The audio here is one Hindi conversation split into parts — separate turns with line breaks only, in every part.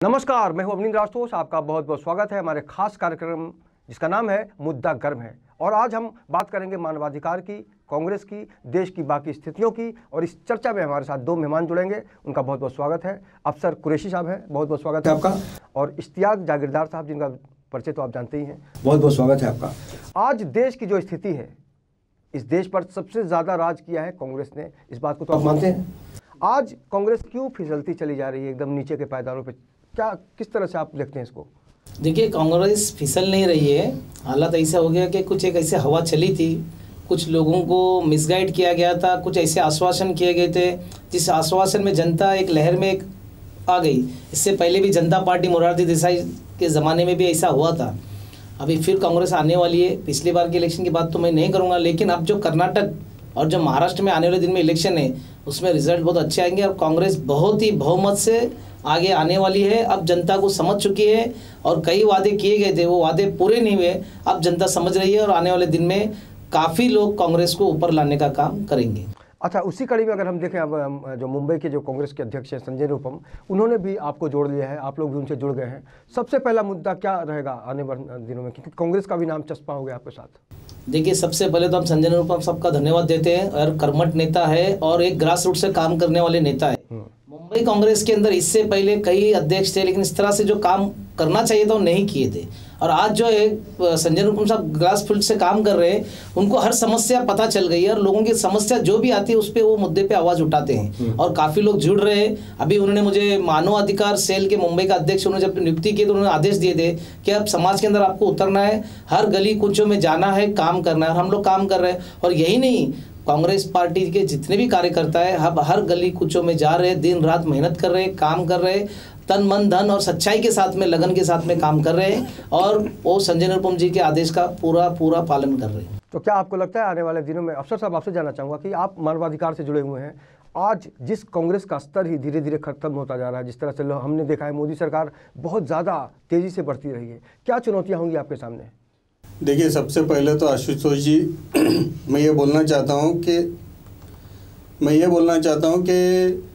नमस्कार, मैं हूं अवनींद्र आशुतोष। आपका बहुत बहुत स्वागत है हमारे खास कार्यक्रम जिसका नाम है मुद्दा गर्म है। और आज हम बात करेंगे मानवाधिकार की, कांग्रेस की, देश की बाकी स्थितियों की। और इस चर्चा में हमारे साथ दो मेहमान जुड़ेंगे, उनका बहुत बहुत स्वागत है। अफसर कुरैशी साहब हैं, बहुत बहुत स्वागत है आपका। और इश्तियाक जागीरदार साहब, जिनका परिचय तो आप जानते ही हैं, बहुत बहुत स्वागत है आपका। आज देश की जो स्थिति है, इस देश पर सबसे ज़्यादा राज किया है कांग्रेस ने, इस बात को तो आप मानते हैं। आज कांग्रेस क्यों फिसलती चली जा रही है एकदम नीचे के पायदानों पे, क्या किस तरह से आप देखते हैं इसको?
देखिए, कांग्रेस फिसल नहीं रही है। हालात ऐसा हो गया कि कुछ एक ऐसे हवा चली थी, कुछ लोगों को मिसगाइड किया गया था, कुछ ऐसे आश्वासन किए गए थे जिस आश्वासन में जनता एक लहर में आ गई। इससे पहले भी जनता पार्टी मोरारजी देसाई के ज़माने में भी ऐसा हुआ था। अभी फिर कांग्रेस आने वाली है। पिछली बार के इलेक्शन की बात तो मैं नहीं करूँगा, लेकिन अब जो कर्नाटक और जो महाराष्ट्र में आने वाले दिन में इलेक्शन है, उसमें रिजल्ट बहुत अच्छे आएंगे और कांग्रेस बहुत ही बहुमत से आगे आने वाली है। अब जनता को समझ चुकी है और कई वादे किए गए थे, वो वादे पूरे नहीं हुए। अब जनता समझ रही है और आने वाले दिन में काफ़ी लोग कांग्रेस को ऊपर लाने का काम करेंगे।
अच्छा, उसी कड़ी में अगर हम देखें, अब जो मुंबई के जो कांग्रेस के अध्यक्ष हैं संजय निरुपम, उन्होंने भी आपको जोड़ लिया है, आप लोग भी उनसे जुड़ गए हैं। सबसे पहला मुद्दा क्या रहेगा आने वाले दिनों में, क्योंकि कांग्रेस का भी नाम चस्पा हो गया आपके साथ?
देखिए, सबसे पहले तो हम संजय निरुपम सबका धन्यवाद देते हैं और कर्मठ नेता है और एक ग्रास रूट से काम करने वाले नेता है। मुंबई कांग्रेस के अंदर इससे पहले कई अध्यक्ष थे, लेकिन इस तरह से जो काम करना चाहिए था वो नहीं किए थे। और आज जो है संजय निरुपम साहब ग्रास रूट से काम कर रहे हैं, उनको हर समस्या पता चल गई है और लोगों की समस्या जो भी आती है उस पर वो मुद्दे पे आवाज़ उठाते हैं और काफ़ी लोग जुड़ रहे हैं। अभी उन्होंने मुझे मानव अधिकार सेल के मुंबई का अध्यक्ष उन्होंने जब नियुक्ति की तो उन्होंने आदेश दिए थे कि अब समाज के अंदर आपको उतरना है, हर गली कूचों में जाना है, काम करना है। और हम लोग काम कर रहे हैं। और यही नहीं, कांग्रेस पार्टी के जितने भी कार्यकर्ता है अब हर गली कूचों में जा रहे हैं, दिन रात मेहनत कर रहे हैं, काम कर रहे हैं, तन मन धन और सच्चाई के साथ में, लगन के साथ में काम कर रहे हैं और वो संजय निरुपम जी के आदेश का पूरा पालन कर रहे हैं।
तो क्या आपको लगता है आने वाले दिनों में, अफसर साहब आपसे जानना चाहूँगा कि आप मानवाधिकार से जुड़े हुए हैं, आज जिस कांग्रेस का स्तर ही धीरे धीरे खत्म होता जा रहा है, जिस तरह से हमने देखा है मोदी सरकार बहुत ज़्यादा तेज़ी से बढ़ती रही है, क्या चुनौतियाँ होंगी आपके सामने?
देखिए, सबसे पहले तो आशुतोष जी मैं ये बोलना चाहता हूँ कि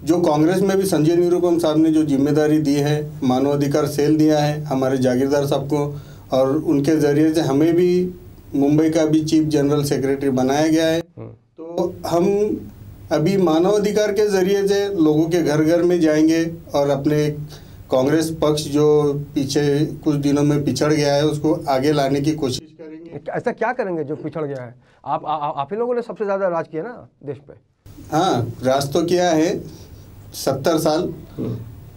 जो कांग्रेस में भी संजय निरुपम साहब ने जो जिम्मेदारी दी है, मानवाधिकार सेल दिया है हमारे जागीरदार साहब को, और उनके ज़रिए से हमें भी मुंबई का भी चीफ जनरल सेक्रेटरी बनाया गया है। तो हम अभी मानवाधिकार के ज़रिए से लोगों के घर घर में जाएंगे और अपने कांग्रेस पक्ष जो पीछे कुछ दिनों में पिछड़ गया है उसको आगे लाने की कोशिश करेंगे।
ऐसा क्या करेंगे जो पिछड़ गया है? आप ही लोगों ने सबसे ज़्यादा राज किया ना देश पे।
हाँ, राज तो किया है 70 साल।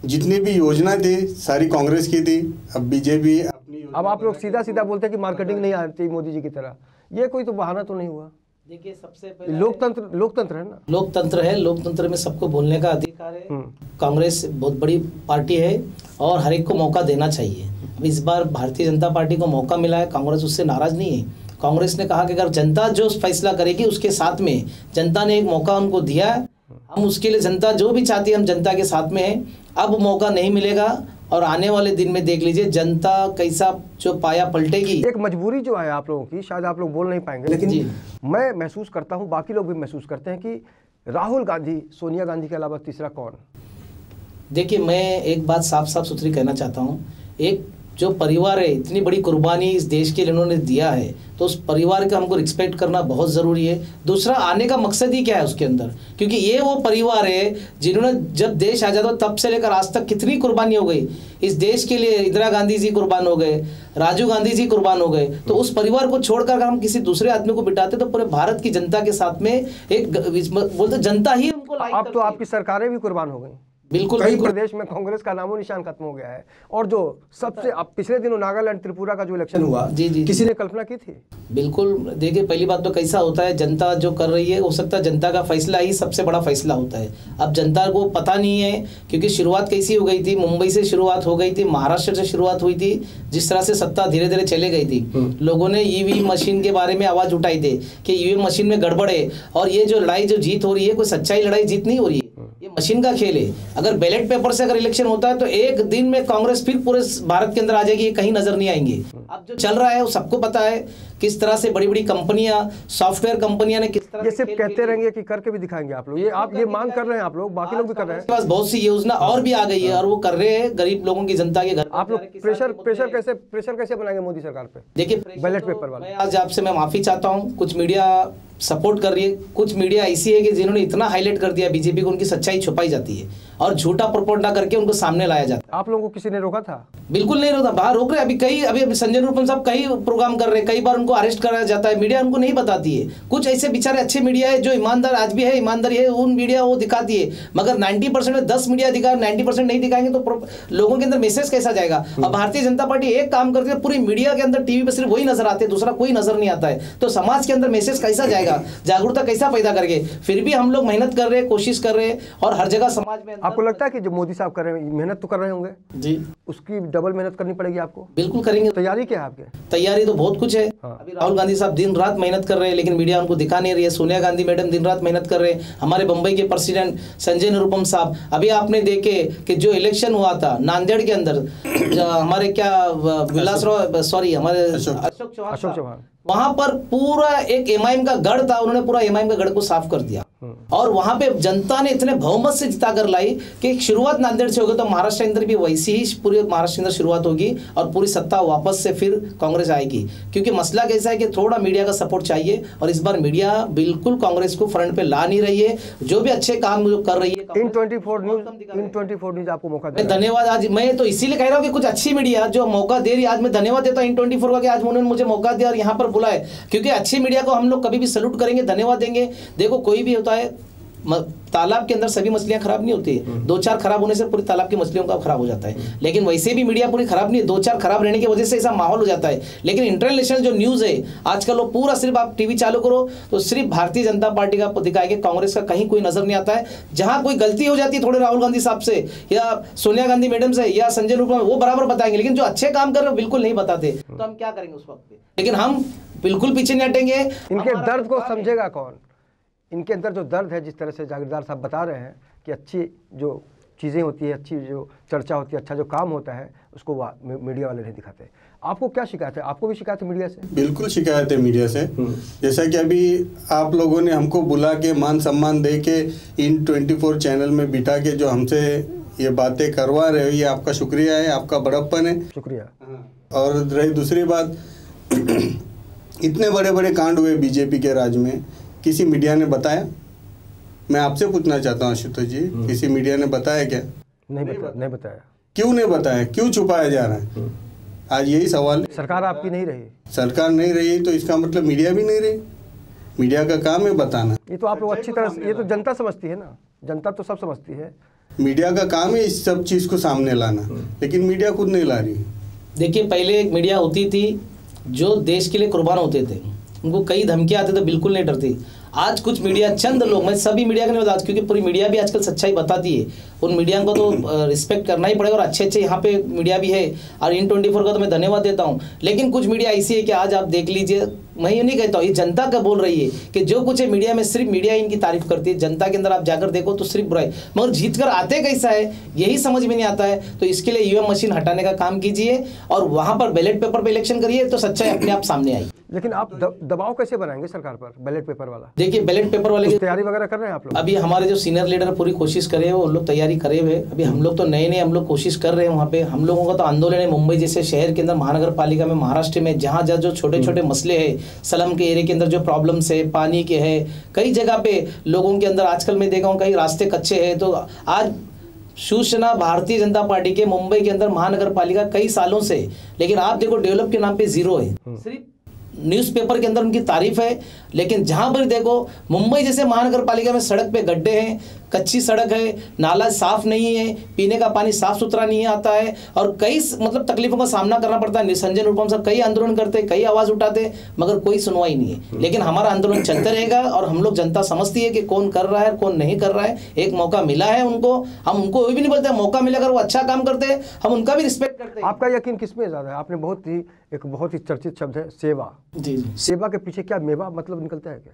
जितनी भी योजना थी सारी कांग्रेस की थी। अब बीजेपी अपनी,
अब आप लोग सीधा सीधा बोलते हैं कि मार्केटिंग नहीं आती मोदी जी की तरह, ये कोई तो बहाना तो नहीं हुआ?
देखिए, सबसे पहले
लोकतंत्र है ना,
लोकतंत्र है, लोकतंत्र में सबको बोलने का अधिकार है। कांग्रेस बहुत बड़ी पार्टी है और हर एक को मौका देना चाहिए। इस बार भारतीय जनता पार्टी को मौका मिला है, कांग्रेस उससे नाराज नहीं है। कांग्रेस ने कहा कि अगर जनता जो फैसला करेगी उसके साथ में, जनता ने एक मौका उनको दिया, हम उसके लिए, जनता जो भी चाहती है हम जनता के साथ में हैं। अब मौका नहीं मिलेगा और आने वाले दिन में देख लीजिए जनता कैसा जो पाया पलटेगी।
एक मजबूरी जो है आप लोगों की, शायद आप लोग बोल नहीं पाएंगे, लेकिन मैं महसूस करता हूँ, बाकी लोग भी महसूस करते हैं कि राहुल गांधी, सोनिया गांधी के अलावा तीसरा कौन?
देखिए, मैं एक बात साफ सुथरी कहना चाहता हूँ। एक जो परिवार है, इतनी बड़ी कुर्बानी इस देश के लिए उन्होंने दिया है, तो उस परिवार का हमको रिस्पेक्ट करना बहुत ज़रूरी है। दूसरा, आने का मकसद ही क्या है उसके अंदर, क्योंकि ये वो परिवार है जिन्होंने जब देश आज़ाद हुआ तब से लेकर आज तक कितनी कुर्बानी हो गई इस देश के लिए। इंदिरा गांधी जी कुर्बान हो गए, राजीव गांधी जी कुर्बान हो गए। तो उस परिवार को छोड़कर अगर हम किसी दूसरे आदमी को बिठाते तो पूरे भारत की जनता के साथ में एक बोलते जनता ही हमको लाइक करती है।
अब तो आपकी सरकारें भी कुर्बान हो गई।
बिल्कुल,
कई प्रदेश में कांग्रेस का नामो निशान खत्म हो गया है। और जो सबसे अब पिछले दिनों नागालैंड त्रिपुरा का जो इलेक्शन हुआ,
जी,
किसी ने कल्पना की थी?
बिल्कुल। देखिए, पहली बात तो कैसा होता है, जनता जो कर रही है, हो सकता है जनता का फैसला ही सबसे बड़ा फैसला होता है। अब जनता को पता नहीं है, क्योंकि शुरुआत कैसी हो गई थी, मुंबई से शुरुआत हो गई थी, महाराष्ट्र से शुरुआत हुई थी। जिस तरह से सत्ता धीरे धीरे चले गई थी, लोगों ने ईवी मशीन के बारे में आवाज़ उठाई थी कि ईवी मशीन में गड़बड़ है और ये जो लड़ाई जो जीत हो रही है, कोई सच्चाई लड़ाई जीत नहीं हो रही है, ये मशीन का खेल है। अगर बैलेट पेपर से अगर इलेक्शन होता है तो एक दिन में कांग्रेस फिर पूरे भारत के अंदर आ जाएगी, ये कहीं नजर नहीं आएंगे। अब जो चल रहा है वो सबको पता है, किस तरह से बड़ी बड़ी कंपनियां, सॉफ्टवेयर कंपनियां ने किस तरह
ये
से
सिर्फ
खेल
कहते
खेल के-
रहेंगे कि करके भी दिखाएंगे आप लोग, ये आप ये मांग कर रहे हैं, आप लोग बाकी लोग भी कर रहे हैं।
कांग्रेस के पास बहुत सी योजना और भी आ गई है और वो कर रहे हैं, गरीब लोगों की, जनता के घर
आप लोग प्रेशर कैसे बनाएंगे मोदी सरकार पे?
देखिए
बैलेट पेपर वाला।
मैं आज आपसे मैं माफी चाहता हूँ, कुछ मीडिया सपोर्ट कर रही है, कुछ मीडिया ऐसी है कि जिन्होंने इतना हाईलाइट कर दिया बीजेपी को, उनकी सच्चाई छुपाई जाती है और झूठा प्रोपोगंडा करके उनको सामने लाया जाता है।
आप लोगों को किसी ने रोका था?
बिल्कुल नहीं रोका, बाहर रोक रहे। अभी संजय निरुपम साहब कई प्रोग्राम कर रहे हैं, कई बार उनको अरेस्ट कराया जाता है, मीडिया उनको नहीं बताती है। कुछ ऐसे बेचारे अच्छे मीडिया है जो ईमानदार आज भी है, ईमानदारी है, उन मीडिया वो दिखाती है, मगर 90% में 10 मीडिया दिखा, 90% नहीं दिखाएंगे तो लोगों के अंदर मैसेज कैसा जाएगा? अब भारतीय जनता पार्टी एक काम करती है, पूरी मीडिया के अंदर टीवी पे सिर्फ वही नजर आते हैं, दूसरा कोई नजर नहीं आता है, तो समाज के अंदर मैसेज कैसा जाएगा, जागरूकता कैसा पैदा करके? फिर भी हम लोग मेहनत कर रहे हैं, कोशिश कर रहे हैं और हर जगह समाज में।
आपको लगता है कि जो मोदी साहब कर रहे हैं, मेहनत तो कर रहे होंगे
जी,
उसकी डबल मेहनत करनी पड़ेगी आपको?
बिल्कुल करेंगे।
तैयारी क्या है आपके?
तैयारी तो बहुत कुछ है।
हाँ।
अभी राहुल गांधी साहब दिन रात मेहनत कर रहे हैं, लेकिन मीडिया उनको दिखा नहीं रही है। सोनिया गांधी मैडम दिन रात मेहनत कर रहे हैं। हमारे बंबई के प्रेसिडेंट संजय निरुपम साहब, अभी आपने देखे कि जो इलेक्शन हुआ था नांदेड़ के अंदर, हमारे क्या विलासराव, सॉरी, हमारे अशोक चौहान, वहां पर पूरा एक एमआईएम का गढ़ था, उन्होंने पूरा एमआईएम का गढ़ को साफ कर दिया और वहां पे जनता ने इतने बहुमत से जिता कर लाई कि शुरुआत नांदेड़ से होगी, तो महाराष्ट्र के अंदर भी वैसी ही पूरे महाराष्ट्र के अंदर शुरुआत होगी और पूरी सत्ता वापस से फिर कांग्रेस आएगी। क्योंकि मसला कैसा है कि थोड़ा मीडिया का सपोर्ट चाहिए और इस बार मीडिया बिल्कुल कांग्रेस को फ्रंट पे ला नहीं रही है। जो भी अच्छे काम जो कर रही है,
इन 24 न्यूज आपको मौका दे।
धन्यवाद। आज मैं तो इसीलिए कह रहा हूँ कि कुछ अच्छी मीडिया जो मौका दे रही है, आज मैं धन्यवाद देता हूँ इन 24 का कि आज उन्होंने मुझे मौका दिया और यहाँ पर बुलाए, क्योंकि अच्छी मीडिया को हम लोग कभी भी सैल्यूट करेंगे, धन्यवाद देंगे। देखो कोई भी होता है, तालाब के अंदर सभी मछलियां खराब नहीं होती है, 2-4 खराब होने से पूरी तालाब की मछलियों का खराब हो जाता है, लेकिन वैसे भी मीडिया पूरी खराब नहीं है, 2-4 खराब रहने की वजह से ऐसा माहौल हो जाता है। लेकिन इंटरनेशनल जो न्यूज़ है आजकल वो पूरा सिर्फ आप टीवी चालू करो तो सिर्फ भारतीय जनता पार्टी का दिखाएंगे, कांग्रेस का कहीं कोई नजर नहीं आता है। जहां कोई गलती हो जाती है थोड़े राहुल गांधी साहब से या सोनिया गांधी मैडम से या संजय निरुपम, वो बराबर बताएंगे, लेकिन जो अच्छे काम कर रहे हो बिल्कुल नहीं बताते। तो हम क्या करेंगे उस वक्त पे? लेकिन हम बिल्कुल पीछे नहीं हटेंगे।
इनके दर्द को समझेगा कौन? इनके अंदर जो दर्द है, जिस तरह से जागीरदार साहब बता रहे हैं कि अच्छी जो चीज़ें होती है, अच्छी जो चर्चा होती है, अच्छा जो काम होता है, उसको मीडिया वाले नहीं दिखाते। आपको क्या शिकायत है? आपको भी शिकायत है मीडिया से?
बिल्कुल शिकायत है मीडिया से। जैसा कि अभी आप लोगों ने हमको बुला के मान सम्मान दे के इन 24 चैनल में बिठा के जो हमसे ये बातें करवा रहे हो, ये आपका शुक्रिया है, आपका बड़प्पन है।
शुक्रिया।
और रही दूसरी बात, इतने बड़े बड़े कांड हुए बीजेपी के राज में, किसी मीडिया ने बताया? मैं आपसे पूछना चाहता हूँ आशुतोष जी, किसी मीडिया ने बताया क्या? नहीं
बताया।
क्यों नहीं बताया? क्यों छुपाया जा रहा है? आज यही सवाल।
सरकार आपकी नहीं रही?
सरकार नहीं रही तो इसका मतलब मीडिया भी नहीं रही। मीडिया का काम है बताना।
ये तो आप लोग अच्छी तरह से, ये तो जनता समझती है ना, जनता तो सब समझती है।
मीडिया का काम है इस सब चीज़ को सामने लाना, लेकिन मीडिया खुद नहीं ला रही।
देखिए, पहले एक मीडिया होती थी जो देश के लिए कुर्बान होते थे, उनको कई धमकियां आती तो बिल्कुल नहीं डरती। आज कुछ मीडिया, चंद लोग, मैं सभी मीडिया का नहीं बता, क्योंकि पूरी मीडिया भी आजकल सच्चाई बताती है, उन मीडिया को तो रिस्पेक्ट करना ही पड़ेगा और अच्छे अच्छे यहाँ पे मीडिया भी है और इन 24 का तो मैं धन्यवाद देता हूँ। लेकिन कुछ मीडिया ऐसी है कि आज आप देख लीजिए, मैं ये नहीं कहता हूँ, ये जनता का बोल रही है कि जो कुछ है मीडिया में सिर्फ मीडिया इनकी तारीफ करती है, जनता के अंदर आप जाकर देखो तो सिर्फ बुराई, मगर जीत कर आते कैसा है यही समझ में नहीं आता है। तो इसके लिए ईवीएम मशीन हटाने का काम कीजिए और वहाँ पर बैलेट पेपर पर इलेक्शन करिए तो सच्चाई अपने आप सामने आई।
लेकिन आप दबाव कैसे बनाएंगे सरकार पर बैलेट पेपर वाला?
देखिए, बैलेट पेपर वाले की
तैयारी वगैरह कर रहे हैं आप लोग?
अभी हमारे जो सीनियर लीडर पूरी कोशिश करे वो लोग तैयारी करे हुए, अभी हम लोग तो नए हम लोग कोशिश कर रहे हैं। वहाँ पे हम लोगों का तो आंदोलन है, मुंबई जैसे शहर के अंदर, महानगर पालिका में, महाराष्ट्र में, जहाँ जहाँ जो छोटे छोटे मसले हैं, स्लम के एरिया के अंदर जो प्रॉब्लम्स है, पानी के है, कई जगह पे लोगों के अंदर आजकल मैं देखा हूँ कई रास्ते कच्चे हैं। तो आज शिवसेना भारतीय जनता पार्टी के मुंबई के अंदर महानगर पालिका कई सालों से, लेकिन आप देखो डेवलप के नाम पे जीरो है, सिर्फ न्यूज़पेपर के अंदर उनकी तारीफ है। लेकिन जहां पर देखो मुंबई जैसे महानगर पालिका में सड़क पे गड्ढे हैं, कच्ची सड़क है, नाला साफ नहीं है, पीने का पानी साफ सुथरा नहीं आता है और कई मतलब तकलीफों का सामना करना पड़ता है। संजय निरुपम साहब कई आंदोलन करते, कई आवाज उठाते, मगर कोई सुनवाई नहीं है। लेकिन हमारा आंदोलन चलते रहेगा और हम लोग, जनता समझती है कि कौन कर रहा है कौन नहीं कर रहा है। एक मौका मिला है उनको, हम उनको भी नहीं बोलते, मौका मिला अगर वो अच्छा काम करते हैं हम उनका भी रिस्पेक्ट करते हैं।
आपका यकीन किसमें ज्यादा है? आपने बहुत ही चर्चित शब्द है सेवा।
जी,
सेवा के पीछे क्या मेवा मतलब निकलता है क्या?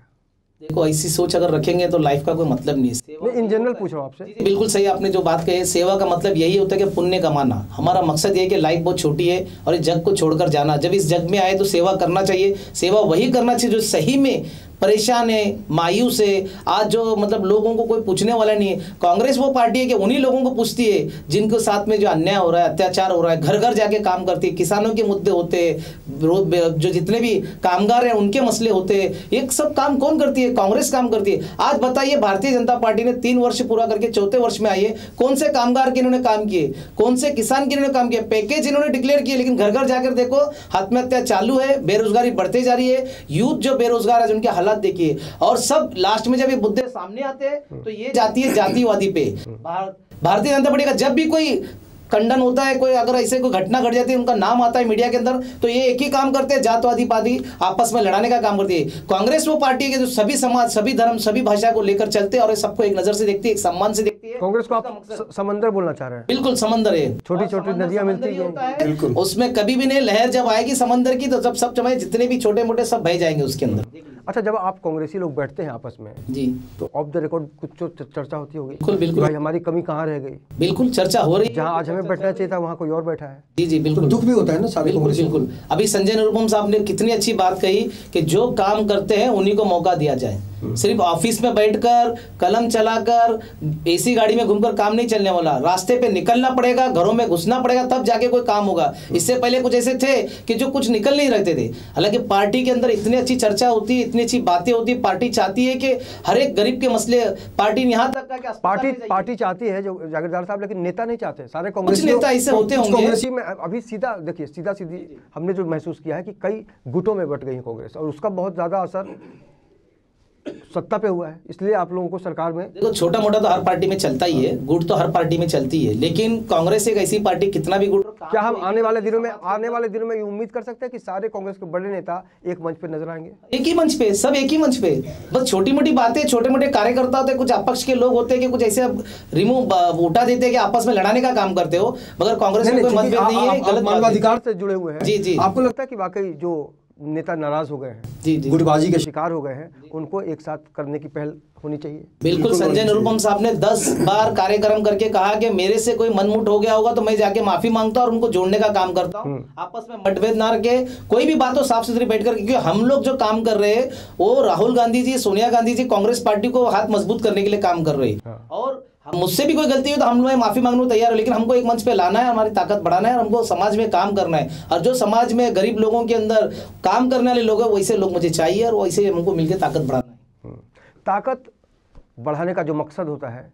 देखो, ऐसी सोच अगर रखेंगे तो लाइफ का कोई मतलब नहीं है।
मैं इन जनरल पूछ रहा हूँ आपसे।
बिल्कुल सही आपने जो बात कही, सेवा का मतलब यही होता है कि पुण्य कमाना। हमारा मकसद ये है कि लाइफ बहुत छोटी है और इस जग को छोड़कर जाना। जब इस जग में आए तो सेवा करना चाहिए। सेवा वही करना चाहिए जो सही में परेशान है, मायूस है। आज जो मतलब लोगों को कोई पूछने वाला नहीं है। कांग्रेस वो पार्टी है कि उन्हीं लोगों को पूछती है जिनके साथ में जो अन्याय हो रहा है, अत्याचार हो रहा है, घर घर जाके काम करती है, किसानों के मुद्दे होते हैं, जो जितने भी कामगार हैं उनके मसले होते हैं, ये सब काम कौन करती है? कांग्रेस काम करती है। आज बताइए, भारतीय जनता पार्टी ने 3 वर्ष पूरा करके 4थे वर्ष में आई है, कौन से कामगार के इन्होंने काम किए, कौन से किसान के इन्होंने काम किए? पैकेज इन्होंने डिक्लेयर किए, लेकिन घर घर जाकर देखो आत्महत्या चालू है, बेरोजगारी बढ़ते जा रही है, यूथ जो बेरोजगार है उनके हालात देखिए। और सब लास्ट में जब ये मुद्दे सामने आते हैं तो ये जाती है जातिवादी पे। भारतीय जनता पार्टी का जब भी कोई खंडन होता है, कोई अगर ऐसे कोई घटना घट जाती है, उनका नाम आता है मीडिया के अंदर, तो ये एक ही काम करते हैं, जातवादी पार्टी आपस में लड़ाने का काम करती है। कांग्रेस वो पार्टी है जो सभी समाज, सभी धर्म, सभी भाषा को लेकर चलते हैं और सबको एक नजर से देखती है, एक सम्मान से देखती है।
कांग्रेस को आप समंदर बोलना चाह रहे हैं?
बिल्कुल समंदर है,
छोटी छोटी नदियां मिलती
है, उसमें कभी भी नहीं। लहर जब आएगी समंदर की तो जब सब समय जितने भी छोटे मोटे सब बह जाएंगे उसके अंदर।
अच्छा, जब आप कांग्रेसी लोग बैठते हैं आपस में
जी,
तो ऑफ द रिकॉर्ड कुछ तो चर्चा होती होगी?
बिल्कुल बिल्कुल
भाई हमारी कमी कहाँ रह गई?
बिल्कुल चर्चा हो रही है।
जहाँ आज हमें बैठना चाहिए था वहाँ कोई और बैठा है।
जी जी बिल्कुल,
तो दुख भी होता है ना सारे।
बिल्कुल बिल्कुल। अभी संजय निरुपम साहब ने कितनी अच्छी बात कही कि जो काम करते हैं उन्हीं को मौका दिया जाए। सिर्फ ऑफिस में बैठकर कलम चलाकर एसी गाड़ी में घूमकर काम नहीं चलने वाला, रास्ते पे निकलना पड़ेगा, घरों में घुसना पड़ेगा, तब जाके कोई काम होगा। इससे पहले कुछ ऐसे थे कि जो कुछ निकल नहीं रहते थे। हालांकि पार्टी के अंदर इतनी अच्छी चर्चा होती है, इतनी अच्छी बातें होती है, पार्टी चाहती है कि हर एक गरीब के मसले, पार्टी यहाँ तक का
पार्टी चाहती है जो जागीरदार साहब, लेकिन नेता नहीं चाहते। सारे
कांग्रेसी नेता ऐसे होते होंगे।
कांग्रेसी में अभी सीधा देखिए, सीधा सीधी हमने जो महसूस किया है कि कई गुटों में बट गई है कांग्रेस, और उसका बहुत ज्यादा असर सत्ता पे हुआ है। इसलिए आप लोगों को सरकार में
देखो, छोटा मोटा तो हर पार्टी में चलता ही है, गुट तो हर पार्टी में चलती है, लेकिन कांग्रेस एक ऐसी पार्टी, कितना भी गुट,
क्या हम आने वाले दिनों में ये उम्मीद कर सकते हैं कि सारे कांग्रेस के बड़े नेता एक मंच पे नजर आएंगे?
एक ही मंच पे, सब एक ही मंच पे। बस छोटी मोटी बातें, छोटे मोटे कार्यकर्ता होते हैं, कुछ अपक्ष के लोग होते हैं कि कुछ ऐसे रिमूव उठा देते हैं कि आपस में लड़ाने का काम करते हो, मगर कांग्रेस में कोई मतभेद नहीं है। गलत
मानवाधिकार से जुड़े हुए हैं।
जी जी।
आपको लगता है कि वाकई जो नेता नाराज हो गए हैं,
जी जी,
गुटबाजी के शिकार हो गए हैं, उनको एक साथ करने की पहल होनी चाहिए?
बिल्कुल। संजय निरुपम साहब ने 10 बार कार्यक्रम करके कहा कि मेरे से कोई मनमुट हो गया होगा तो मैं जाके माफी मांगता हूं और उनको जोड़ने का काम करता हूं। आपस में मतभेद ना रखे, कोई भी बात हो साफ सुथरी बैठकर, क्योंकि हम लोग जो काम कर रहे हैं वो राहुल गांधी जी, सोनिया गांधी जी कांग्रेस पार्टी को हाथ मजबूत करने के लिए काम कर रहे हैं। और हम मुझसे भी कोई गलती हो तो हम लोग माफी मांगने को तैयार हो, लेकिन हमको एक मंच पे लाना है, हमारी ताकत बढ़ाना है और हमको समाज में काम करना है। और जो समाज में गरीब लोगों के अंदर काम करने वाले लोग हैं, वैसे लोग मुझे चाहिए और वैसे हमको मिलकर ताकत बढ़ाना है।
ताकत बढ़ाने का जो मकसद होता है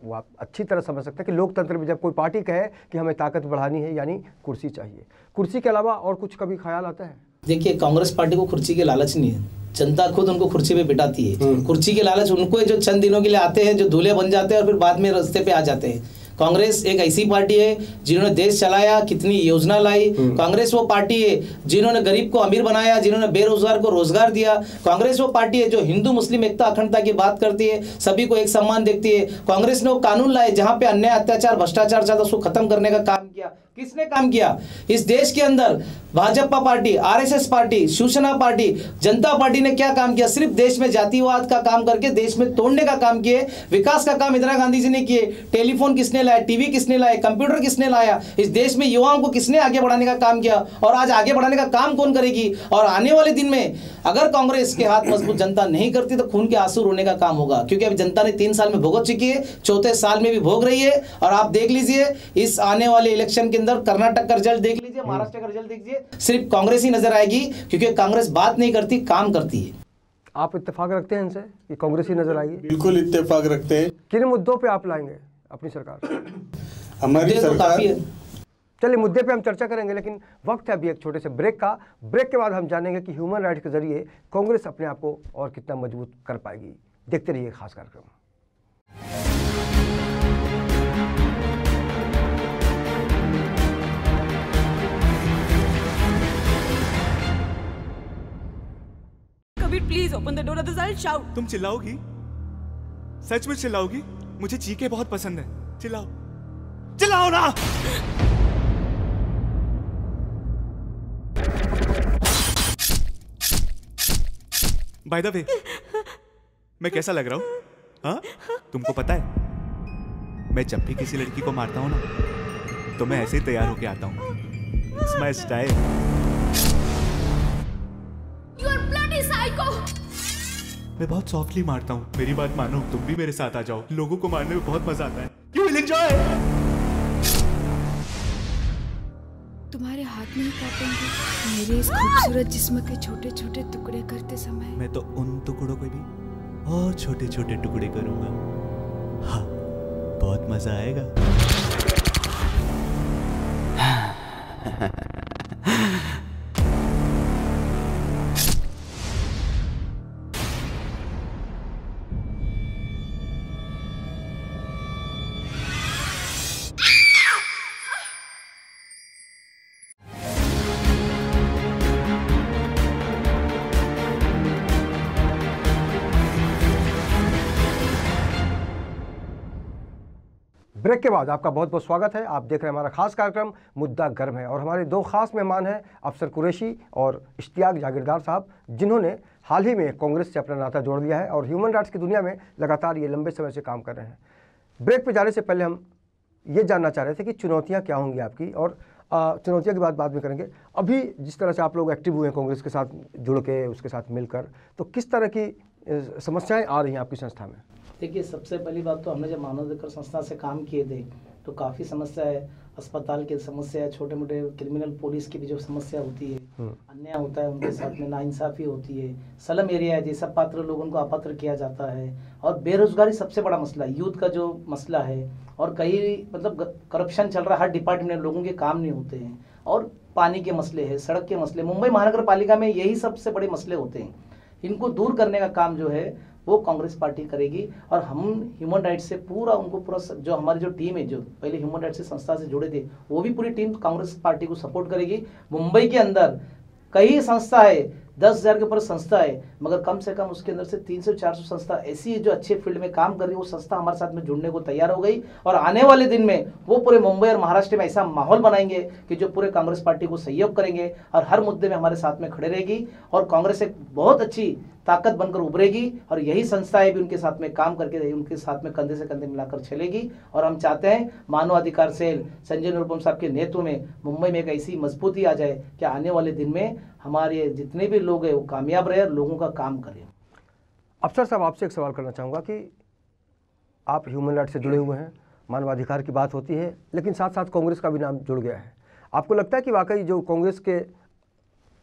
वो आप अच्छी तरह समझ सकते हैं कि लोकतंत्र में जब कोई पार्टी कहे कि हमें ताकत बढ़ानी है, यानी कुर्सी चाहिए, कुर्सी के अलावा और कुछ कभी ख्याल आता है?
देखिए, कांग्रेस पार्टी को कुर्सी के लालच नहीं है, जनता खुद उनको कुर्सी पे बिठाती है। कुर्सी के लालच उनको है जो चंद दिनों के लिए आते हैं, जो दूल्हे बन जाते हैं और फिर बाद में रास्ते पे आ जाते हैं। कांग्रेस एक ऐसी पार्टी है जिन्होंने देश चलाया, कितनी योजना लाई। कांग्रेस वो पार्टी है जिन्होंने गरीब को अमीर बनाया, जिन्होंने बेरोजगार को रोजगार दिया। कांग्रेस वो पार्टी है जो हिंदू मुस्लिम एकता अखंडता की बात करती है, सभी को एक सम्मान देखती है। कांग्रेस ने वो कानून लाए जहां पे अन्याय, अत्याचार, भ्रष्टाचार था, उसको खत्म करने का काम किया। किसने काम किया इस देश के अंदर? Bhajpa party, RSS party, Shiv Sena party, Janata party ने क्या काम किया? सिर्फ देश में जातिवाद का काम करके देश में तोड़ने का काम किए। विकास का काम इंदिरा गांधी जी ने किए। टेलीफोन किसने लाया, टीवी किसने लाया, कंप्यूटर किसने लाया? इस देश में युवाओं को किसने आगे बढ़ाने का काम किया? और आज आगे बढ़ाने का काम कौन करेगी? और आने वाले दिन में अगर कांग्रेस के हाथ मजबूत जनता नहीं करती तो खून के आंसू रोने का काम होगा, क्योंकि अभी जनता ने 3 साल में भुगत चुकी है, 4थे साल में भी भोग रही है। और आप देख लीजिए इस आने वाले इलेक्शन के अंदर कर्नाटक का रिजल्ट देख लीजिए, महाराष्ट्र का रिजल्ट देखिए, सिर्फ कांग्रेस ही नजर आएगी, क्योंकि कांग्रेस बात नहीं करती, काम करती है।
आप इत्तेफाक रखते हैं इनसे कि कांग्रेस ही नजर आएगी?
बिल्कुल इत्तेफाक रखते हैं।
किन मुद्दों पे आप लाएंगे अपनी सरकार?
हमारी सरकार,
चलिए मुद्दे पे हम चर्चा करेंगे, लेकिन वक्त है अभी एक छोटे से ब्रेक का। ब्रेक के बाद हम जानेंगे कि ह्यूमन राइट्स के जरिए कांग्रेस अपने आप को और कितना मजबूत कर पाएगी। देखते रहिए खास कार्यक्रम।
Please open the door, others I'll shout.
तुम चिल्लाओगी? सच में चिल्लाओगी? मुझे चीखे बहुत पसंद है। चिल्लाओ, चिल्लाओ ना। बाय द वे, मैं कैसा लग रहा हूँ? हाँ, तुमको पता है मैं जब भी किसी लड़की को मारता हूँ ना, तो मैं ऐसे ही तैयार होके आता हूँ। It's my style.
You are bloody psycho.
मैं बहुत सॉफ्टली मारता हूँ, मेरी बात मानो, तुम भी मेरे साथ आ जाओ, लोगों को मारने में बहुत मजा आता है। You will enjoy!
तुम्हारे हाथ नहीं कांपेंगे मेरे इस खूबसूरत जिस्म के छोटे छोटे टुकड़े करते समय?
मैं तो उन टुकड़ों को भी और छोटे छोटे टुकड़े करूंगा। हाँ, बहुत मजा आएगा।
ब्रेक के बाद आपका बहुत बहुत स्वागत है। आप देख रहे हैं हमारा खास कार्यक्रम मुद्दा गर्म है और हमारे दो खास मेहमान हैं अफसर कुरैशी और इश्तियाक जागीरदार साहब, जिन्होंने हाल ही में कांग्रेस से अपना नाता जोड़ लिया है और ह्यूमन राइट्स की दुनिया में लगातार ये लंबे समय से काम कर रहे हैं। ब्रेक पे जाने से पहले हम ये जानना चाह रहे थे कि चुनौतियाँ क्या होंगी आपकी, और चुनौतियों की बात बाद में करेंगे। अभी जिस तरह से आप लोग एक्टिव हुए हैं कांग्रेस के साथ जुड़ के, उसके साथ मिलकर, तो किस तरह की समस्याएँ आ रही हैं आपकी संस्था में?
देखिए, सबसे पहली बात तो हमने जब मानवाधिकार संस्था से काम किए थे तो काफ़ी समस्या है, अस्पताल की समस्या है, छोटे मोटे क्रिमिनल पुलिस की भी जो समस्या होती है, अन्याय होता है उनके साथ में, नाइंसाफ़ी होती है, स्लम एरिया है जैसा पात्र लोगों को अपात्र किया जाता है, और बेरोजगारी सबसे बड़ा मसला है, यूथ का जो मसला है, और कई मतलब करप्शन चल रहा है हर डिपार्टमेंट में, लोगों के काम नहीं होते हैं, और पानी के मसले हैं, सड़क के मसले। मुंबई महानगर पालिका में यही सबसे बड़े मसले होते हैं। इनको दूर करने का काम जो है वो कांग्रेस पार्टी करेगी, और हम ह्यूमन राइट्स से पूरा जो हमारी जो टीम है, जो पहले ह्यूमन राइट्स से संस्था से जुड़े थे, वो भी पूरी टीम कांग्रेस पार्टी को सपोर्ट करेगी। मुंबई के अंदर कई संस्था है, 10,000 के ऊपर संस्था है, मगर कम से कम उसके अंदर से 300-400 संस्था ऐसी जो अच्छे फील्ड में काम कर रही है, वो संस्था हमारे साथ में जुड़ने को तैयार हो गई, और आने वाले दिन में वो पूरे मुंबई और महाराष्ट्र में ऐसा माहौल बनाएंगे कि जो पूरे कांग्रेस पार्टी को सहयोग करेंगे और हर मुद्दे में हमारे साथ में खड़े रहेगी, और कांग्रेस एक बहुत अच्छी ताकत बनकर उभरेगी, और यही संस्थाएं भी उनके साथ में काम करके उनके साथ में कंधे से कंधे मिलाकर चलेगी। और हम चाहते हैं मानव अधिकार सेल संजय निरुपम साहब के नेतृत्व में मुंबई में एक ऐसी मजबूती आ जाए कि आने वाले दिन में हमारे जितने भी लोग हैं वो कामयाब रहे और लोगों का काम करें।
अफसर साहब, आपसे एक सवाल करना चाहूँगा कि आप ह्यूमन राइट्स से जुड़े हुए हैं, मानवाधिकार की बात होती है, लेकिन साथ साथ कांग्रेस का भी नाम जुड़ गया है। आपको लगता है कि वाकई जो कांग्रेस के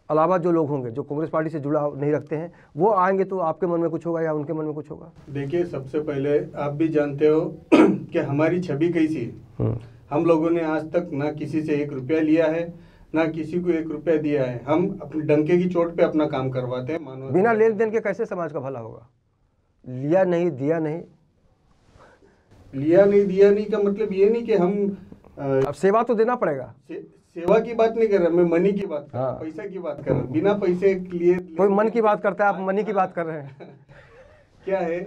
अलावा जो लोग होंगे जो कांग्रेस पार्टी से जुड़ा नहीं रखते हैं, वो आएंगे तो आपके मन में कुछ होगा या उनके मन में कुछ होगा?
देखिए, सबसे पहले आप भी जानते हो कि हमारी छवि कैसी है। हम लोगों ने आज तक ना किसी से 1 रुपया लिया है, ना किसी को 1 रुपया दिया है। हम अपने डंके की चोट पे अपना काम करवाते हैं। मानो
बिना लेन देन के कैसे समाज का भला होगा? लिया नहीं दिया नहीं,
लिया नहीं दिया नहीं का मतलब ये नहीं कि हम
अब सेवा तो देना पड़ेगा।
सेवा की बात नहीं कर रहा, मैं मनी की बात कर रहा हूँ, पैसा की बात कर रहा हूँ। बिना पैसे के लिए
कोई मन की बात करता है, आप मनी की बात कर रहे हैं।
क्या है,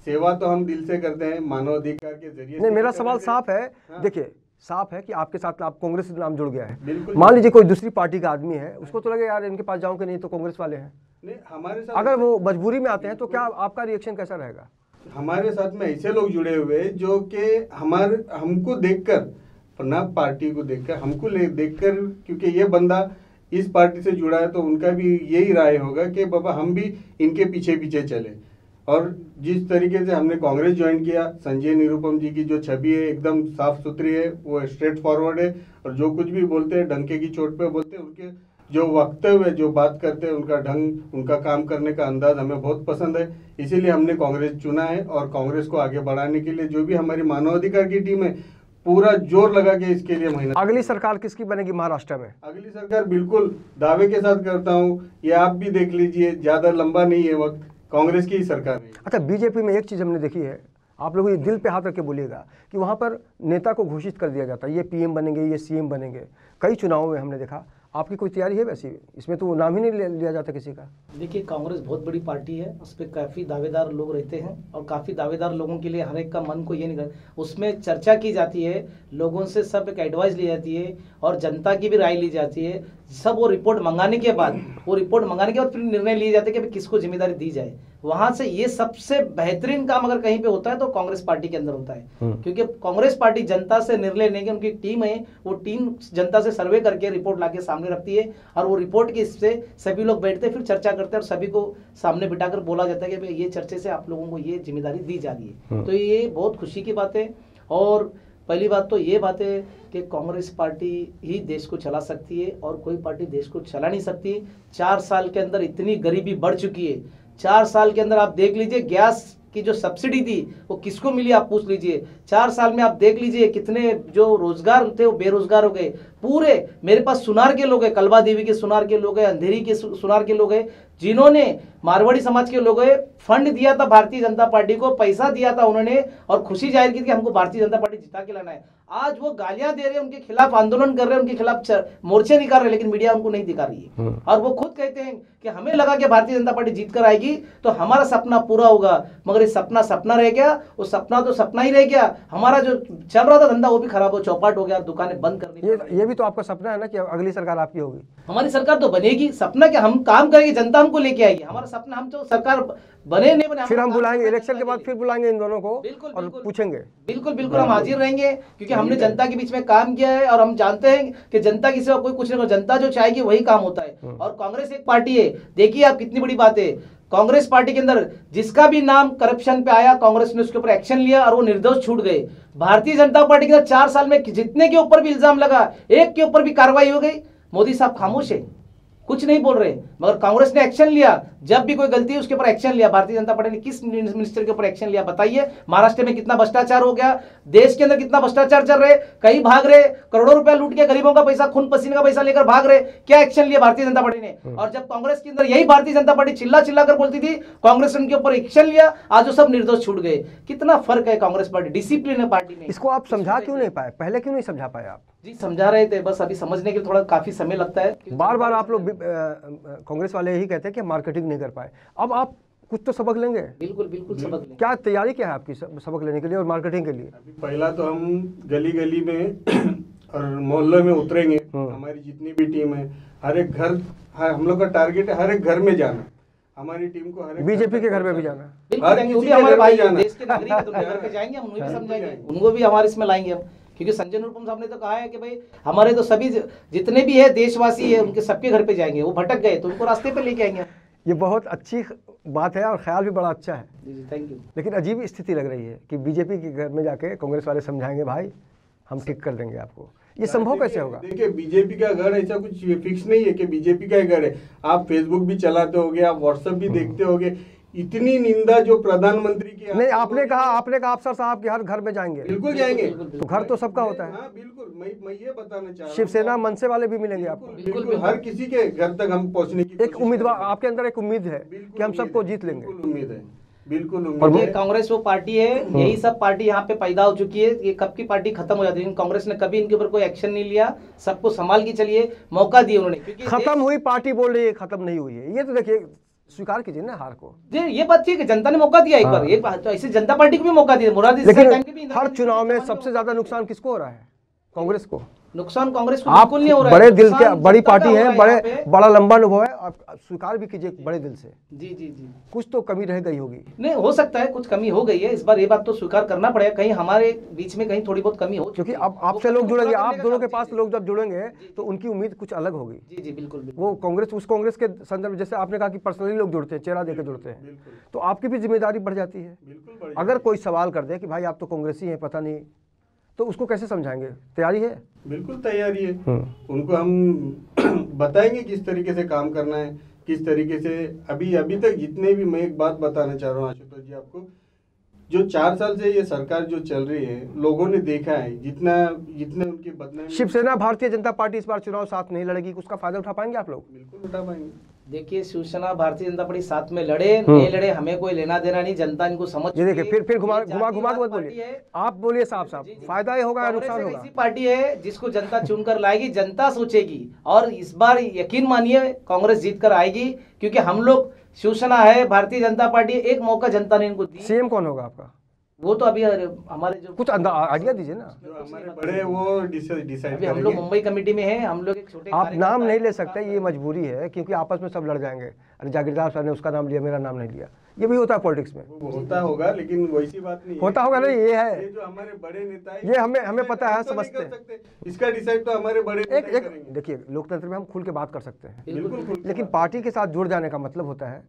सेवा तो हम दिल से करते हैं, मानवाधिकार के जरिए।
नहीं, मेरा सवाल साफ है। देखिए, साफ है कि आपके साथ आप कांग्रेस से नाम जुड़ गया है। मान लीजिए कोई दूसरी पार्टी का आदमी है, उसको तो लगे यार इनके पास जाऊं कि नहीं, तो कांग्रेस वाले हैं।
नहीं, हमारे साथ
अगर वो मजबूरी में आते हैं तो क्या आपका रिएक्शन कैसा रहेगा?
हमारे साथ में ऐसे लोग जुड़े हुए जो कि हमको देखकर, ना पार्टी को देखकर, हमको देखकर, क्योंकि ये बंदा इस पार्टी से जुड़ा है तो उनका भी यही राय होगा कि बाबा हम भी इनके पीछे पीछे चले। और जिस तरीके से हमने कांग्रेस ज्वाइन किया, संजय निरुपम जी की जो छवि है एकदम साफ सुथरी है, वो स्ट्रेट फॉरवर्ड है, और जो कुछ भी बोलते हैं डंके की चोट पे बोलते हैं। उनके जो वक्तव्य, जो बात करते हैं, उनका ढंग, उनका काम करने का अंदाज हमें बहुत पसंद है। इसीलिए हमने कांग्रेस चुना है, और कांग्रेस को आगे बढ़ाने के लिए जो भी हमारी मानवाधिकार की टीम है पूरा जोर लगा के इसके लिए मेहनत।
अगली सरकार किसकी बनेगी महाराष्ट्र में?
अगली सरकार बिल्कुल दावे के साथ करता हूँ, ये आप भी देख लीजिए, ज्यादा लंबा नहीं है वक्त, कांग्रेस की ही सरकार है।
अच्छा, बीजेपी में एक चीज़ हमने देखी है, आप लोग ये दिल पे हाथ रख के बोलिएगा कि वहाँ पर नेता को घोषित कर दिया जाता है, ये पीएम बनेंगे, ये सीएम बनेंगे। कई चुनावों में हमने देखा। आपकी कोई तैयारी है वैसी? इसमें तो नाम ही नहीं लिया जाता किसी का।
देखिए, कांग्रेस बहुत बड़ी पार्टी है, उस पर काफ़ी दावेदार लोग रहते हैं, और काफ़ी दावेदार लोगों के लिए हर एक का मन को ये नहीं कर, उसमें चर्चा की जाती है, लोगों से सब एक एडवाइस ली जाती है, और जनता की भी राय ली जाती है। सब वो रिपोर्ट मंगाने के बाद फिर निर्णय लिए जाते हैं कि किसको जिम्मेदारी दी जाए। वहां से ये सबसे बेहतरीन काम अगर कहीं पे होता है तो कांग्रेस पार्टी के अंदर होता है, क्योंकि कांग्रेस पार्टी जनता से निर्णय लेने की उनकी टीम है, वो टीम जनता से सर्वे करके रिपोर्ट लाके सामने रखती है और वो रिपोर्ट के इससे सभी लोग बैठते हैं, फिर चर्चा करते हैं और सभी को सामने बिठाकर बोला जाता है कि भाई ये चर्चे से आप लोगों को ये जिम्मेदारी दी जा रही है। तो ये बहुत खुशी की बात है। और पहली बात तो ये बात है कि कांग्रेस पार्टी ही देश को चला सकती है और कोई पार्टी देश को चला नहीं सकती। 4 साल के अंदर इतनी गरीबी बढ़ चुकी है। 4 साल के अंदर आप देख लीजिए गैस की जो सब्सिडी थी वो किसको मिली आप पूछ लीजिए। 4 साल में आप देख लीजिए कितने जो रोजगार थे वो बेरोजगार हो गए। पूरे मेरे पास सुनार के लोग हैं, कलवा देवी के सुनार के लोग हैं, अंधेरी के सुनार के लोग हैं, जिन्होंने मारवाड़ी समाज के लोगों ने फंड दिया था भारतीय जनता पार्टी को, पैसा दिया था उन्होंने और खुशी जाहिर की कि हमको भारतीय जनता पार्टी जिता के लाना है। आज वो गालियां दे रहे हैं, उनके खिलाफ आंदोलन कर रहे हैं, उनके खिलाफ मोर्चे निकाल रहे हैं, लेकिन मीडिया उनको नहीं दिखा रही है। और वो खुद कहते हैं कि हमें लगा कि भारतीय जनता पार्टी जीत कर आएगी तो हमारा सपना पूरा होगा, मगर ये सपना सपना रह गया। वो सपना तो सपना ही रह गया। हमारा जो चल रहा था धंधा वो भी खराब हो, चौपाट हो गया, दुकानें बंद करनी।
ये भी तो आपका सपना है ना कि अगली सरकार आपकी होगी।
हमारी सरकार तो बनेगी। सपना क्या, हम काम करेंगे, जनता हमको लेके आएगी। हमारा सपना, हम तो सरकार बने नहीं बने,
फिर हम बुलाएंगे इलेक्शन के बाद, फिर बुलाएंगे इन दोनों को
बिल्कुल,
और पूछेंगे।
बिल्कुल बिल्कुल हम हाजिर रहेंगे, क्योंकि हमने जनता के बीच में काम किया है और हम जानते हैं कि जनता की सेवा कोई कुछ नहीं, जनता जो चाहेगी वही काम होता है। और कांग्रेस एक पार्टी है, देखिए आप कितनी बड़ी बात है, कांग्रेस पार्टी के अंदर जिसका भी नाम करप्शन पे आया कांग्रेस ने उसके ऊपर एक्शन लिया और वो निर्दोष छूट गए। भारतीय जनता पार्टी के अंदर 4 साल में जितने के ऊपर भी इल्जाम लगा, एक के ऊपर भी कार्रवाई हो गई। मोदी साहब खामोश है, कुछ नहीं बोल रहे, मगर कांग्रेस ने एक्शन लिया। जब भी कोई गलती है उसके ऊपर एक्शन लिया। भारतीय जनता पार्टी ने किस मिनिस्टर के ऊपर एक्शन लिया बताइए? महाराष्ट्र में कितना भ्रष्टाचार हो गया, देश के अंदर कितना भ्रष्टाचार चल रहे, कहीं भाग रहे, करोड़ों रुपया लूट के गरीबों का पैसा, खून पसीने का पैसा लेकर भाग रहे। क्या एक्शन लिया भारतीय जनता पार्टी ने? और जब कांग्रेस के अंदर यही भारतीय जनता पार्टी चिल्ला चिल्ला कर बोलती थी, कांग्रेस ने उनके ऊपर एक्शन लिया, आज वो सब निर्दोष छूट गए। कितना फर्क है कांग्रेस पार्टी, डिसिप्लिन है पार्टी में।
इसको आप समझा क्यों नहीं पाए? पहले क्यों नहीं समझा पाए आप?
जी समझा रहे थे, बस अभी समझने के लिए थोड़ा काफी समय लगता है।
बार बार आप लोग कांग्रेस वाले यही कहते हैं कि मार्केटिंग नहीं कर पाए। अब आप कुछ तो सबक लेंगे।
बिल्कुल बिल्कुल सबक लेंगे।
क्या तैयारी क्या है आपकी सबक लेने के लिए और मार्केटिंग के लिए?
अभी पहला तो हम गली गली में और मोहल्ले में उतरेंगे। हमारी जितनी भी टीम है, हर एक घर, हम लोग का टारगेट है हर एक घर में जाना। हमारी टीम को हर एक
बीजेपी के घर में भी जाना,
बिल्कुल, वो भी हमारे भाई देश के नागरिक है, तो घर पे जाएंगे हम, उन्हें भी समझाएंगे, उनको भी हमारे इसमें लाएंगे हम। क्योंकि संजय निरुपम साहब ने तो कहा है कि भाई हमारे तो सभी जितने भी है देशवासी है उनके सबके घर पे जाएंगे, वो भटक गए तो उनको रास्ते पे लेके आएंगे।
ये बहुत अच्छी बात है और ख्याल भी बड़ा अच्छा है।
जी थैंक यू।
लेकिन अजीब स्थिति लग रही है कि बीजेपी के घर में जाके कांग्रेस वाले समझाएंगे भाई हम ठीक कर देंगे आपको। ये संभव कैसे होगा?
देखिए बीजेपी का घर ऐसा कुछ फिक्स नहीं है कि बीजेपी का ही घर है। आप फेसबुक भी चलाते होगे, आप व्हाट्सएप भी देखते होगे, इतनी निंदा जो प्रधानमंत्री की
नहीं, आपने कहा अफसर साहब के हर घर में जाएंगे।
बिल्कुल जाएंगे,
तो घर तो सबका होता है।
हाँ बिल्कुल, मैं ये बताना चाह रहा हूँ,
शिवसेना मनसे वाले भी मिलेंगे आपको।
बिल्कुल हर किसी के घर तक हम पहुँचने की
एक उम्मीदवार आपके अंदर एक उम्मीद है कि हम सबको जीत लेंगे।
बिल्कुल उम्मीद है, बिल्कुल
और
उम्मीद
ये
है।
कांग्रेस वो पार्टी है, यही सब पार्टी यहाँ पे पैदा हो चुकी है। ये कब की पार्टी खत्म हो जाती है, कांग्रेस ने कभी इनके ऊपर कोई एक्शन नहीं लिया, सबको संभाल के चलिए मौका दिए उन्होंने। क्योंकि
खत्म हुई पार्टी बोल रही है, खत्म नहीं हुई है। ये तो देखिए स्वीकार कीजिए ना हार को।
ये बात ठीक है, जनता ने मौका दिया एक बार, एक बात तो ऐसे जनता पार्टी को भी मौका दिया। मुरादी
लेकिन हर चुनाव में सबसे ज्यादा नुकसान किसको हो रहा है? कांग्रेस को।
नुकसान कांग्रेस को
आप
बिल्कुल नहीं हो रहा है।
बड़े दिल के, बड़ी
जनता
पार्टी
का हो
है,
रहा
बड़े
यहाँ पे।
बड़ा लंबा अनुभव है, आप स्वीकार भी कीजिए बड़े दिल से।
जी जी जी,
कुछ तो कमी रह गई होगी।
नहीं हो सकता है कुछ कमी हो गई है इस बार, ये बात तो स्वीकार करना पड़ेगा। कहीं हमारे बीच में कहीं थोड़ी बहुत कमी हो,
क्योंकि अब आपसे लोग जुड़ेंगे, आप दोनों के पास लोग जब जुड़ेंगे तो उनकी उम्मीद कुछ अलग होगी।
जी जी बिल्कुल।
वो कांग्रेस, उस कांग्रेस के संदर्भ, जैसे आपने कहा कि पर्सनली लोग जुड़ते हैं, चेहरा देकर जुड़ते हैं, तो आपकी भी जिम्मेदारी बढ़ जाती है। अगर कोई सवाल कर दे कि भाई आप तो कांग्रेसी हैं, पता नहीं, तो उसको कैसे समझाएंगे? तैयारी है?
बिल्कुल तैयारी है। उनको हम बताएंगे किस तरीके से काम करना है, किस तरीके से। अभी तक जितने भी, मैं एक बात बताना चाह रहा हूँ आशुतोष जी आपको, जो 4 साल से ये सरकार जो चल रही है, लोगों ने देखा है जितने उनकी बदनामी।
शिवसेना भारतीय जनता पार्टी इस बार चुनाव साथ नहीं लड़ेगी, उसका फायदा उठा पाएंगे आप लोग?
बिल्कुल उठा पाएंगे।
देखिए शिवसेना भारतीय जनता पार्टी साथ में लड़े नहीं लड़े हमें कोई लेना देना नहीं, जनता इनको समझ।
ये देखिए फिर घुमा के मत बोलिए, आप बोलिए साफ साफ, फायदा ही होगा या नुकसान होगा?
ऐसी पार्टी है जिसको जनता चुनकर लाएगी, जनता सोचेगी, और इस बार यकीन मानिए कांग्रेस जीत कर आएगी, क्योंकि हम लोग शिवसेना है, भारतीय जनता पार्टी, एक मौका जनता ने इनको दी।
सीएम कौन होगा आपका?
वो तो अभी हमारे जो
कुछ आइडिया दीजिए ना।
जो हमारे बड़े वो डिसाइड
अभी हम लोग मुंबई कमेटी में हैं, हम लोग एक छोटे
आप नाम नहीं ले सकते, ये मजबूरी है, क्योंकि आपस में सब लड़ जाएंगे। अरे जागीरदार साहब ने उसका नाम लिया, मेरा नाम नहीं लिया, ये भी होता है पॉलिटिक्स में।
वो होता होगा, लेकिन वैसी बात नहीं
होता होगा नहीं, ये है,
ये जो हमारे बड़े नेता है
ये हमें पता है, समझते हैं।
इसका डिसाइड तो हमारे बड़े नेता ही
एक
करेंगे।
देखिए, लोकतंत्र में हम खुल के बात कर सकते हैं,
बिल्कुल,
लेकिन पार्टी के साथ जुड़ जाने का मतलब होता है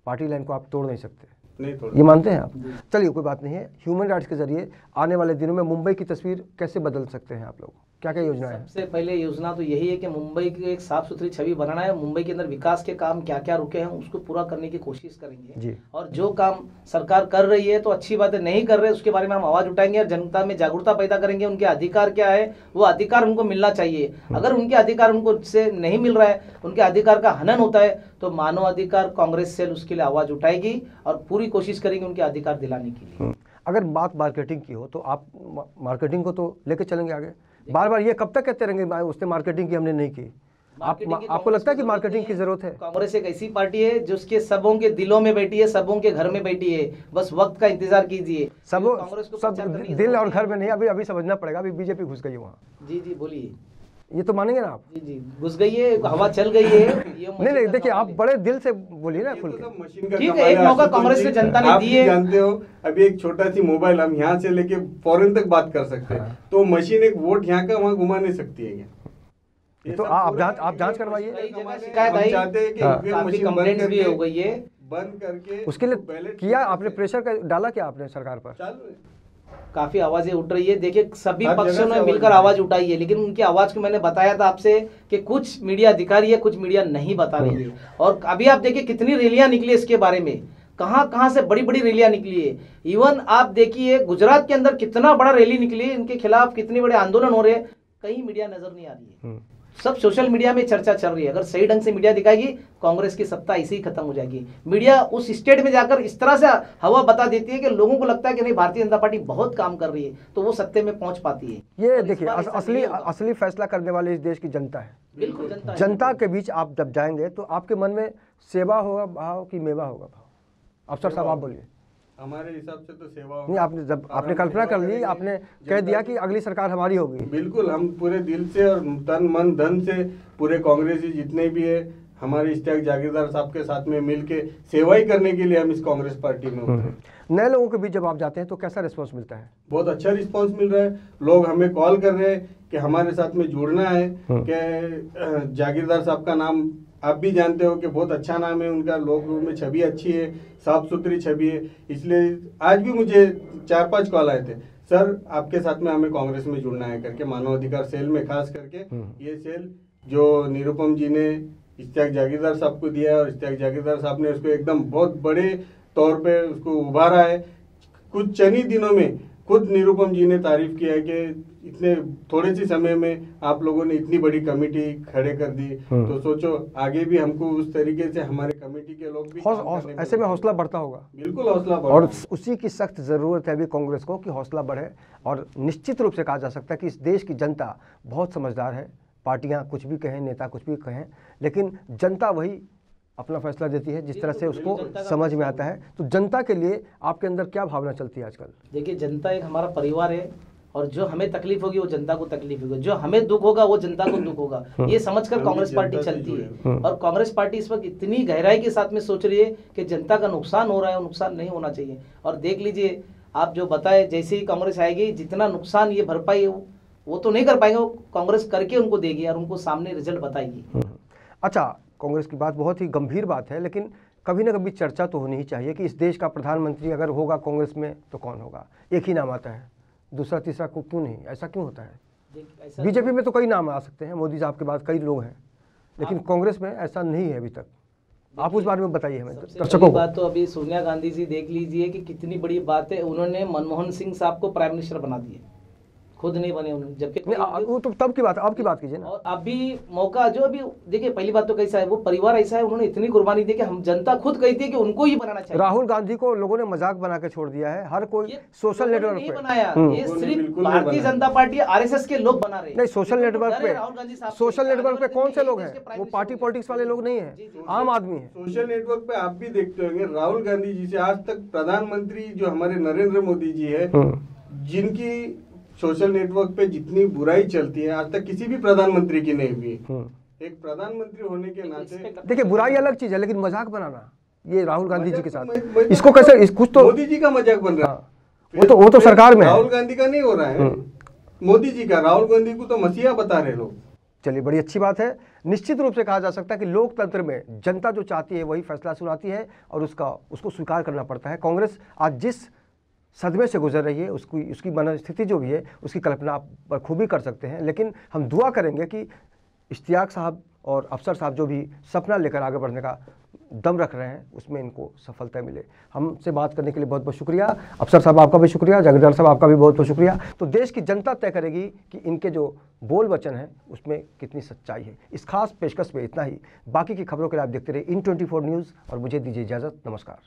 पार्टी लाइन को आप तोड़ नहीं सकते।
नहीं तोड़,
ये मानते हैं आप? चलिए कोई बात नहीं है। ह्यूमन राइट्स के जरिए आने वाले दिनों में मुंबई की तस्वीर कैसे बदल सकते हैं आप लोग? क्या क्या योजना है?
सबसे पहले योजना तो यही है कि मुंबई की एक साफ सुथरी छवि बनाना है। मुंबई के अंदर विकास के काम क्या क्या रुके हैं उसको पूरा करने की कोशिश करेंगे
जी।
और जो काम सरकार कर रही है तो अच्छी बात है, नहीं कर रहे उसके बारे में हम आवाज उठाएंगे और जनता में जागरूकता पैदा करेंगे। उनके अधिकार क्या है, वो अधिकार उनको मिलना चाहिए। अगर उनके अधिकार उनको से नहीं मिल रहा है, उनके अधिकार का हनन होता है, तो मानव अधिकार कांग्रेस सेल उसके लिए आवाज उठाएगी और पूरी कोशिश करेंगे उनके अधिकार दिलाने के लिए।
अगर बात मार्केटिंग की हो तो आप मार्केटिंग को तो लेके चलेंगे आगे। बार बार ये कब तक कहते रहेंगे उसने मार्केटिंग की, हमने नहीं की? आपको लगता है कि मार्केटिंग की जरूरत है?
कांग्रेस एक ऐसी पार्टी है जो उसके सबों के दिलों में बैठी है, सबों के घर में बैठी है, बस वक्त का इंतजार कीजिए।
सब दिल और घर में नहीं, अभी समझना पड़ेगा। अभी बीजेपी घुस गई है वहाँ।
जी जी बोलिए।
ये तो मानेंगे ना आप?
जी जी घुस गई है, हवा चल गई है।
नहीं देखिए, आप बड़े दिल से बोलिए ना खुल के।
ठीक है, एक मौका कांग्रेस में जनता ने दी है।
जानते हो, अभी एक छोटा सी मोबाइल हम यहाँ से लेके फॉरेन तक बात कर सकते हैं, तो मशीन एक वोट यहाँ का वहाँ घुमा नहीं सकती है।
ये तो आप जांच करवाइए।
शिकायत आई, काफी कंप्लेंट्स भी हो गई है,
बंद करके
उसके लिए किया आपने, प्रेशर डाला क्या आपने सरकार पर?
काफी आवाजें उठ रही है। देखिए सभी पक्षों ने मिलकर आवाज उठाई है, लेकिन उनकी आवाज को मैंने बताया था आपसे कि कुछ मीडिया दिखा रही है, कुछ मीडिया नहीं बता रही है। और अभी आप देखिए कितनी रैलियां निकली इसके बारे में, कहां से बड़ी बड़ी रैलियां निकली है। इवन आप देखिए गुजरात के अंदर कितना बड़ा रैली निकली है, इनके खिलाफ कितने बड़े आंदोलन हो रहे हैं, कहीं मीडिया नजर नहीं आ रही है। सब सोशल मीडिया में चर्चा चल रही है। अगर सही ढंग से मीडिया दिखाएगी, कांग्रेस की सत्ता इसी ही खत्म हो जाएगी। मीडिया उस स्टेट में जाकर इस तरह से हवा बता देती है कि लोगों को लगता है कि नहीं भारतीय जनता पार्टी बहुत काम कर रही है, तो वो सत्ते में पहुंच पाती है।
ये देखिए, असली फैसला करने वाले इस देश की जनता है।
बिल्कुल
जनता के बीच आप जब जाएंगे तो आपके मन में सेवा होगा भाव कि मेवा होगा भाव? अफसर साहब आप बोलिए।
हमारे हिसाब से तो सेवा
नहीं, आपने कल्पना कर ली, आपने कह दिया कि अगली सरकार हमारी होगी।
बिल्कुल, हम पूरे दिल से और तन मन धन से पूरे कांग्रेसी जितने भी है हमारे इश्तियाक जागीरदार साहब के साथ में मिलके सेवा ही करने के लिए हम इस कांग्रेस पार्टी में उतरे।
नए लोगों के बीच जब आप जाते हैं तो कैसा रिस्पांस मिलता है?
बहुत अच्छा रिस्पांस मिल रहा है। लोग हमें कॉल कर रहे हैं कि हमारे साथ में जुड़ना है, कि जागीरदार साहब का नाम आप भी जानते हो कि बहुत अच्छा नाम है उनका, लोगों में छवि अच्छी है, साफ सुथरी छवि है। इसलिए आज भी मुझे 4-5 कॉल आए थे, सर आपके साथ में हमें कांग्रेस में जुड़ना है करके, मानव अधिकार सेल में खास करके। ये सेल जो निरुपम जी ने इश्तियाक जागीरदार साहब को दिया है और इश्तियाक जागीरदार साहब ने उसको एकदम बहुत बड़े तौर पे उसको उभारा है। कुछ चंद ही दिनों में खुद निरुपम जी ने तारीफ किया है कि इतने थोड़े से समय में आप लोगों ने इतनी बड़ी कमेटी खड़े कर दी, तो सोचो आगे भी हमको उस तरीके से हमारे कमेटी के लोग भी
ऐसे में हौसला बढ़ता होगा।
बिल्कुल हौसला बढ़ा,
और उसी की सख्त ज़रूरत है अभी कांग्रेस को कि हौसला बढ़े। और निश्चित रूप से कहा जा सकता है कि इस देश की जनता बहुत समझदार है। पार्टियां कुछ भी कहें, नेता कुछ भी कहें, लेकिन जनता वही अपना फैसला देती है जिस तरह से उसको समझ में आता है। तो जनता के लिए आपके अंदर क्या भावना चलती है आजकल?
देखिए जनता एक हमारा परिवार है और जो हमें तकलीफ होगी वो जनता को तकलीफ होगी, जो हमें दुख होगा वो जनता को दुख होगा। ये समझकर कांग्रेस पार्टी चलती है। और कांग्रेस पार्टी इस वक्त इतनी गहराई के साथ में सोच रही है कि जनता का नुकसान हो रहा है, नुकसान नहीं होना चाहिए। और देख लीजिए आप जो बताए, जैसे ही कांग्रेस आएगी जितना नुकसान ये भरपाई वो तो नहीं कर पाएंगे, वो कांग्रेस करके उनको देगी और उनको सामने रिजल्ट बताएगी।
अच्छा, कांग्रेस की बात बहुत ही गंभीर बात है, लेकिन कभी ना कभी चर्चा तो होनी ही चाहिए कि इस देश का प्रधानमंत्री अगर होगा कांग्रेस में तो कौन होगा? एक ही नाम आता है, दूसरा तीसरा को क्यों नहीं? ऐसा क्यों होता है? बीजेपी में तो कई नाम आ सकते हैं, मोदी साहब के बाद कई लोग हैं, लेकिन कांग्रेस में ऐसा नहीं है अभी तक। आप उस बारे में बताइए हमें दर्शकों को।
बात तो अभी सोनिया गांधी जी देख लीजिए कि कितनी बड़ी बात है, उन्होंने मनमोहन सिंह साहब को प्राइम मिनिस्टर बना दिया, खुद नहीं बने उन्होंने, जबकि
वो तो तब की बात है, अब की बात कीजिए ना।
और अभी मौका जो अभी देखिए, पहली बात तो कैसा है, वो परिवार ऐसा है, उन्होंने इतनी कुर्बानी दी कि हम जनता खुद कहती है कि उनको ही बनाना चाहिए।
राहुल गांधी को लोगों ने मजाक बना के छोड़ दिया है, हर कोई सोशल नेटवर्क पे
बनाया। ये सिर्फ भारतीय जनता पार्टी आरएसएस के लोग बना रहे हैं।
नहीं, सोशल नेटवर्क पे कौन से लोग हैं? वो पार्टी पॉलिटिक्स वाले लोग नहीं है, आम आदमी है।
सोशल नेटवर्क पे आप भी देखते होंगे, राहुल गांधी जी से आज तक प्रधानमंत्री जो हमारे नरेंद्र मोदी जी है, जिनकी सोशल नेटवर्क पे जितनी बुराई चलती है आज तक किसी भी प्रधानमंत्री की नहीं हुई। एक प्रधानमंत्री होने के नाते
देखिए, बुराई अलग चीज है, लेकिन मजाक बनाना ये राहुल गांधी जी के साथ,
मजाक
इसको कैसे कुछ तो
मोदी जी का मजाक बन रहा है।
वो तो सरकार में है।
राहुल गांधी का नहीं हो रहा है, मोदी जी का। राहुल गांधी को तो मसीहा बता रहे लोग।
चलिए, बड़ी अच्छी बात है। निश्चित रूप से कहा जा सकता है कि लोकतंत्र में जनता जो चाहती है वही फैसला सुनाती है और उसको स्वीकार करना पड़ता है। कांग्रेस आज जिस सदमे से गुजर रही है उसकी मनस्थिति जो भी है उसकी कल्पना आप बखूबी कर सकते हैं, लेकिन हम दुआ करेंगे कि इश्तियाक साहब और अफसर साहब जो भी सपना लेकर आगे बढ़ने का दम रख रहे हैं उसमें इनको सफलता मिले। हमसे बात करने के लिए बहुत बहुत शुक्रिया। अफसर साहब आपका भी शुक्रिया, जागीरदार साहब आपका भी बहुत बहुत शुक्रिया। तो देश की जनता तय करेगी कि इनके जो बोल वचन हैं उसमें कितनी सच्चाई है। इस खास पेशकश में इतना ही। बाकी की खबरों के लिए आप देखते रहिए इन 24 न्यूज़ और मुझे दीजिए इजाज़त। नमस्कार।